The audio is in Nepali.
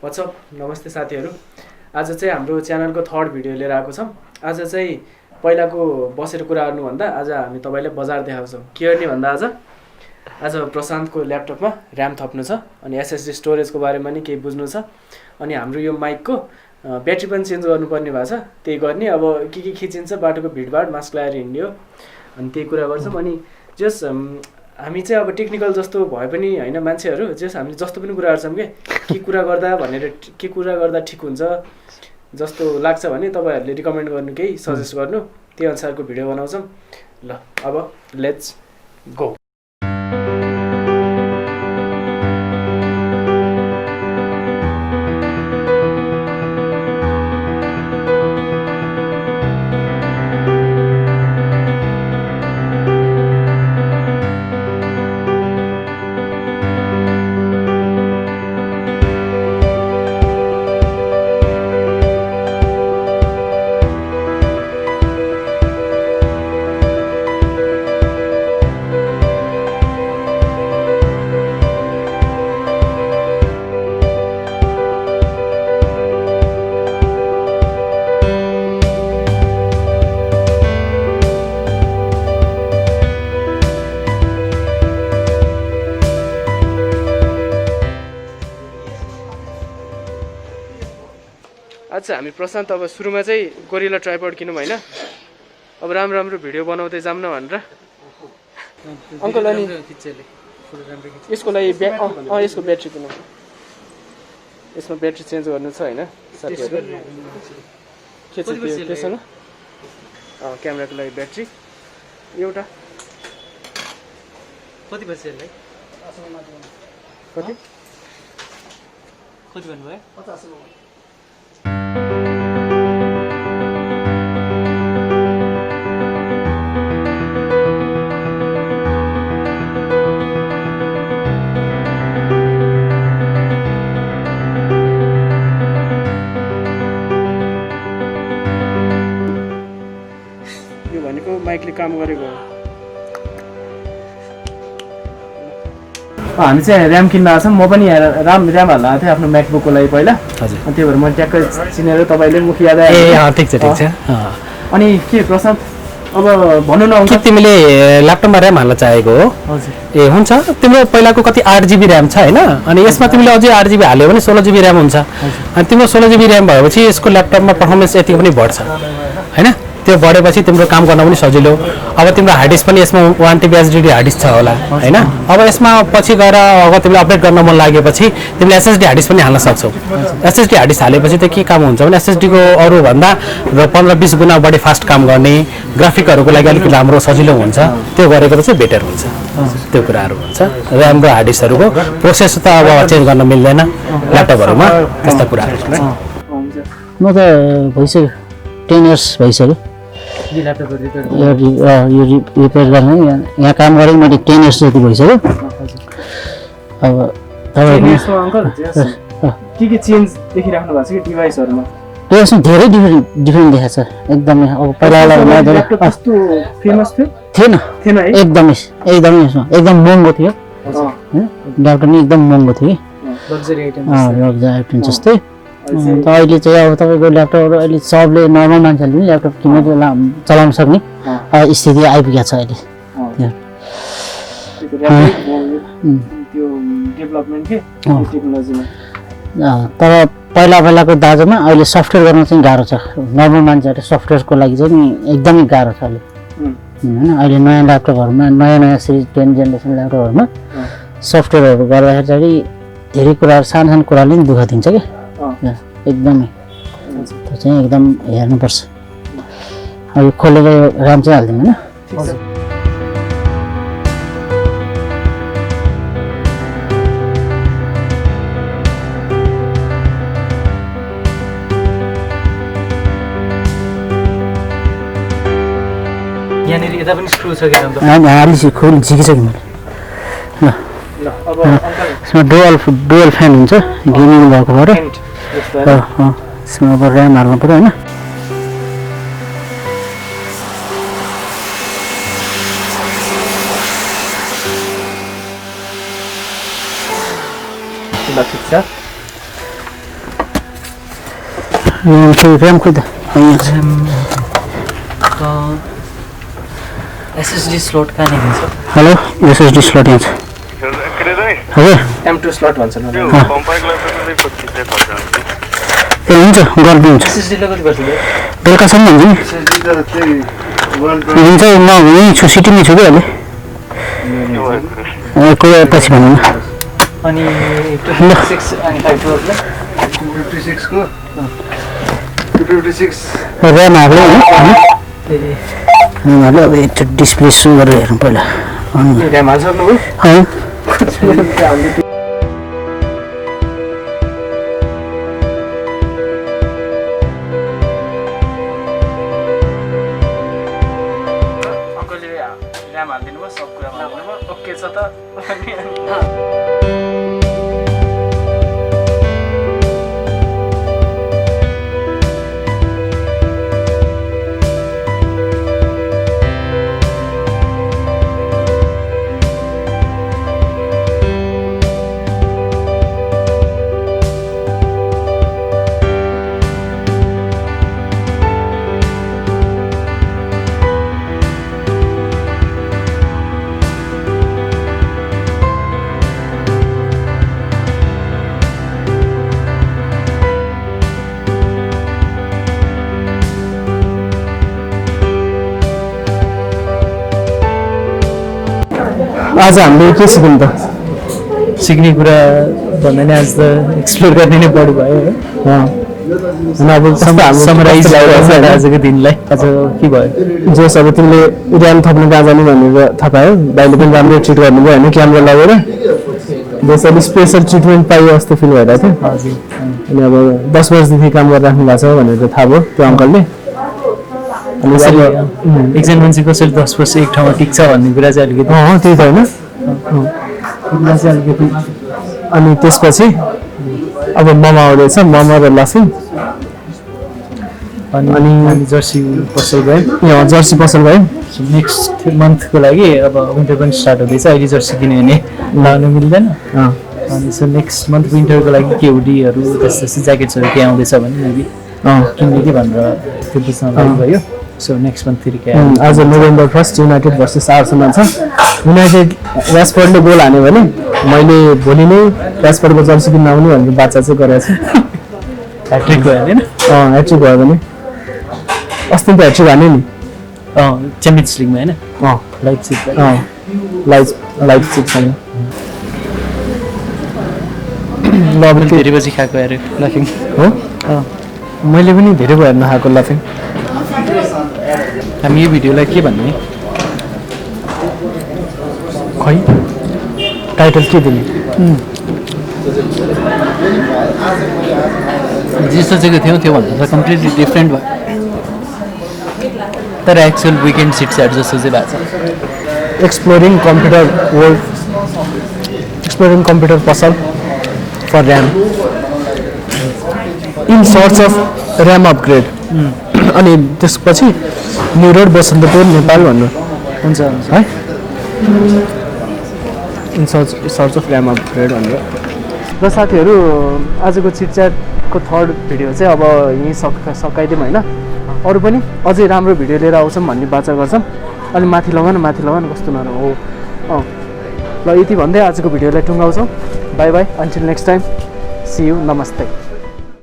व्हाट्सअप नमस्ते साथीहरू। आज चाहिँ हाम्रो च्यानलको थर्ड भिडियो लिएर आएको छौँ। आज चाहिँ पहिलाको बसेर कुरा गर्नुभन्दा आज हामी तपाईँलाई बजार देखाउँछौँ। के गर्ने भन्दा आज प्रशान्तको ल्यापटपमा ऱ्याम थप्नु छ अनि एसएसडी स्टोरेजको बारेमा नि केही बुझ्नु छ अनि हाम्रो यो माइकको ब्याट्री पनि चेन्ज गर्नुपर्ने भएको छ। त्यही गर्ने अब के खिचिन्छ बाटोको भिडभाड मास्क लगाएर हिँड्ने हो अनि त्यही कुरा गर्छौँ। अनि जस हामी चाहिँ अब टेक्निकल जस्तो भए पनि होइन मान्छेहरू जस हामी जस्तो पनि कुरा गर्छौँ के कुरा गर्दा भनेर के कुरा गर्दा ठिक हुन्छ जस्तो लाग्छ भने तपाईँहरूले रिकमेन्ड गर्नु केही सजेस्ट गर्नु त्यही अनुसारको भिडियो बनाउँछौँ। ल अब लेट्स गो। अच्छा हामी प्रशान्त अब सुरुमा चाहिँ गोरिल्ला ट्राइपड किनौँ होइन। अब राम्रो भिडियो बनाउँदै जाऊँ न भनेर अङ्कल। अनि यसको लागि यसको ब्याट्री किनौँ। यसमा ब्याट्री चेन्ज गर्नु छ होइन साथीहरू। के छ त्योसँग क्यामेराको लागि ब्याट्री एउटा कति पर्छ यसलाई कति भन्नुभयो 50। यो भनेको माइकले काम गरेको हो। हामी चाहिँ ऱ्याम किन्न आएको छौँ। म पनि ऱ्याम हाल्न आएको थिएँ आफ्नो म्याकबुकको लागि पहिला। हजुर अनि त्यही भएर म ट्याक्कै चिनेर तपाईँले मुख याद आयो। ठिक छ। अनि के प्रशान्त अब भन्नु न अङ्कल तिमीले ल्यापटपमा ऱ्याम हाल्न चाहेको हो? हजुर। हुन्छ तिम्रो पहिलाको कति 8 GB ऱ्याम छ होइन अनि यसमा तिमीले अझै 8 GB हाल्यो भने 16 GB ऱ्याम हुन्छ अनि तिम्रो 16 GB ऱ्याम भएपछि यसको ल्यापटपमा पर्फर्मेन्स यति पनि बढ्छ होइन। त्यो बढेपछि तिम्रो काम गर्न पनि सजिलो। अब तिम्रो हार्ड डिस्क पनि यसमा 1 TB HDD हार्ड डिस्क छ होला होइन। अब यसमा पछि गएर अब तिमीले अपडेट गर्न मन लागेपछि तिमीले एसएसडी हार्ड डिस्क पनि हाल्न सक्छौ। एसएसडी हार्ड डिस्क हालेपछि त के काम हुन्छ भने एसएसडीको अरूभन्दा 15-20 गुणा बढी फास्ट काम गर्ने ग्राफिकहरूको लागि अलिक राम्रो सजिलो हुन्छ। त्यो गरेको चाहिँ बेटर हुन्छ। त्यो कुराहरू हुन्छ। ऱ्याम र हार्ड डिस्कहरूको प्रोसेस त अब चेन्ज गर्न मिल्दैन ल्यापटपहरूमा त्यस्ता कुराहरू छ। म त भइसक्यो 10 इयर्स भइसक्यो यो रिपेयर गर्ने। यहाँ काम गरेँ मैले 10 इयर्स जति भइसक्यो। अब के चेन्ज देखिराख्नु भएको छ कि डिभाइसहरुमा? त्यसमा धेरै डिफरेन्ट देखाएको छ एकदमै। अब पहिला कस्तो फेमस थिएन एकदमै यसमा एकदम महँगो थियो। ल्यापटप नि एकदम महँगो थियो लग्जरी आइटम जस्तै। अहिले चाहिँ अब तपाईँको ल्यापटपहरू अहिले सबले नर्मल मान्छेले पनि ल्यापटप किनेर चलाउन सक्ने स्थिति आइपुगेको छ अहिले। तर पहिलाको दाजुमा अहिले सफ्टवेयर गर्न चाहिँ गाह्रो छ। नर्मल मान्छेहरूले सफ्टवेयरको लागि चाहिँ नि एकदमै गाह्रो छ अहिले होइन। अहिले नयाँ ल्यापटपहरूमा नयाँ सिरिज 10 जेनेरेसन ल्यापटपहरूमा सफ्टवेयरहरू गर्दाखेरि चाहिँ धेरै कुराहरू सानो कुराले पनि दुःख दिन्छ क्या एकदमै। त्यो चाहिँ एकदम हेर्नुपर्छ। अब यो खोलेर ऱ्याम चाहिँ हालिदिउँ होइन। यहाँनिर यता पनि स्क्रु छ क्या? हालिसक्यो खोल झिकिसक्यो मैले। ल अब यसमा डुअल फ्यान हुन्छ गेमिङ भएको भएर यसमा अब ऱ्याम हाल्नु पऱ्यो होइन। ल ठिक छ। ऱ्याम खोइ त यहाँ छ एसएसडी स्लट कहाँ निस्किन्छ हेलो एसएसडी स्लट यहाँ छ हजुर M2 स्लट भन्छन् ए हुन्छ गरिदिन्छ एसएसडीले कति पर्छ बेलुकासम्म हुन्छ नि हुन्छ म यहीँ छु सिटीमै छु कि अहिले कोही पछि भन्नु न अनि 56 अनि 512 ऱ्याम हाल्यो हाल्यो अब एकचोटि डिस्प्ले सो गरेर हेरौँ पहिला ऱ्याम हाल्सक्नुभयो अङ्कलले ऱ्याम हालिदिनु भयो सब कुरा हालिदिनु भयो ओके छ त आज हामीले के सिक्यौँ त सिक्ने कुरा भन्दा नि आज त एक्सप्लोर गर्ने नै बढी भयो है अब समराइज आजको दिनलाई आज के भयो जोस् अब तिमीले ऱ्याम थप्नु कहाँ जाने भनेर थाहा पायो भाइले पनि राम्रो ट्रिट गर्नुभयो होइन क्यामेरा लगेर जसरी स्पेसल ट्रिटमेन्ट पाइयो जस्तो फिल भइरहेको थियो हजुर अनि अब 10 बजीदेखि काम गरिराख्नु भएको छ भनेर थाहा भयो त्यो अङ्कलले अनि एकजना मान्छे कसरी 10 वर्ष एक ठाउँमा टिक्छ भन्ने कुरा चाहिँ अलिकति त्यही त होइन कुरा चाहिँ अलिकति अनि त्यसपछि अब मोमो आउँदैछ मोमो र लस्सी अनि हामी जर्सी पसल गयौँ यहाँ जर्सी पसल गयौँ नेक्स्ट मन्थको लागि अब विन्टर पनि स्टार्ट हुँदैछ अहिले जर्सी किन्यो भने लानु मिल्दैन अनि सो नेक्स्ट मन्थ विन्टरको लागि के हुडीहरू त्यस्तो त्यस्तो ज्याकेट्सहरू के आउँदैछ भने मेबी किन्ने कि भनेर त्यो बुझ्न लागि भयो सो नेक्स्ट मन्थतिर के आज नोभेम्बर 1 युनाइटेड भर्सेस आर्सेनल छ युनाइटेड ऱ्यासफोर्डले गोल हान्यो भने मैले भोलि नै ऱ्यासफोर्डको जर्सी किन्न आउने भनेर बाचा चाहिँ गरेको छु ह्याट्रिक भयो होइन ह्याट्रिक भयो भने अस्ति त ह्याट्रिक हान्यो नि च्याम्पियन्स लिगमा होइन लाइप्सिगसँग ल अब धेरै बजी खाएको अरे लाफिङ हो मैले पनि धेरै भयो नखाएको लाफिङ हामी यो भिडियोलाई के भन्ने खै टाइटल के दिने जे सोचेको थियौँ त्योभन्दा त कम्प्लिटली डिफ्रेन्ट भयो तर एक्चुअल विकेन्ड सिट्सहरू जस्तो चाहिँ भएको छ एक्सप्लोरिङ कम्प्युटर पसल for RAM in search of RAM upgrade अनि त्यसपछि न्यु रोड बसन्तपुर नेपाल भन्नु हुन्छ हुन्छ है in search of RAM upgrade भनेर र साथीहरू आजको चिटच्याटको थर्ड भिडियो चाहिँ अब यहीँ सकाइदिउँ होइन अरू पनि अझै राम्रो भिडियो लिएर आउँछौँ भन्ने बाचा गर्छौँ अनि माथि लगाउन कस्तो नराम्रो हो ल यति भन्दै आजको भिडियोलाई टुङ्गाउँछौँ bye bye until next time see you नमस्ते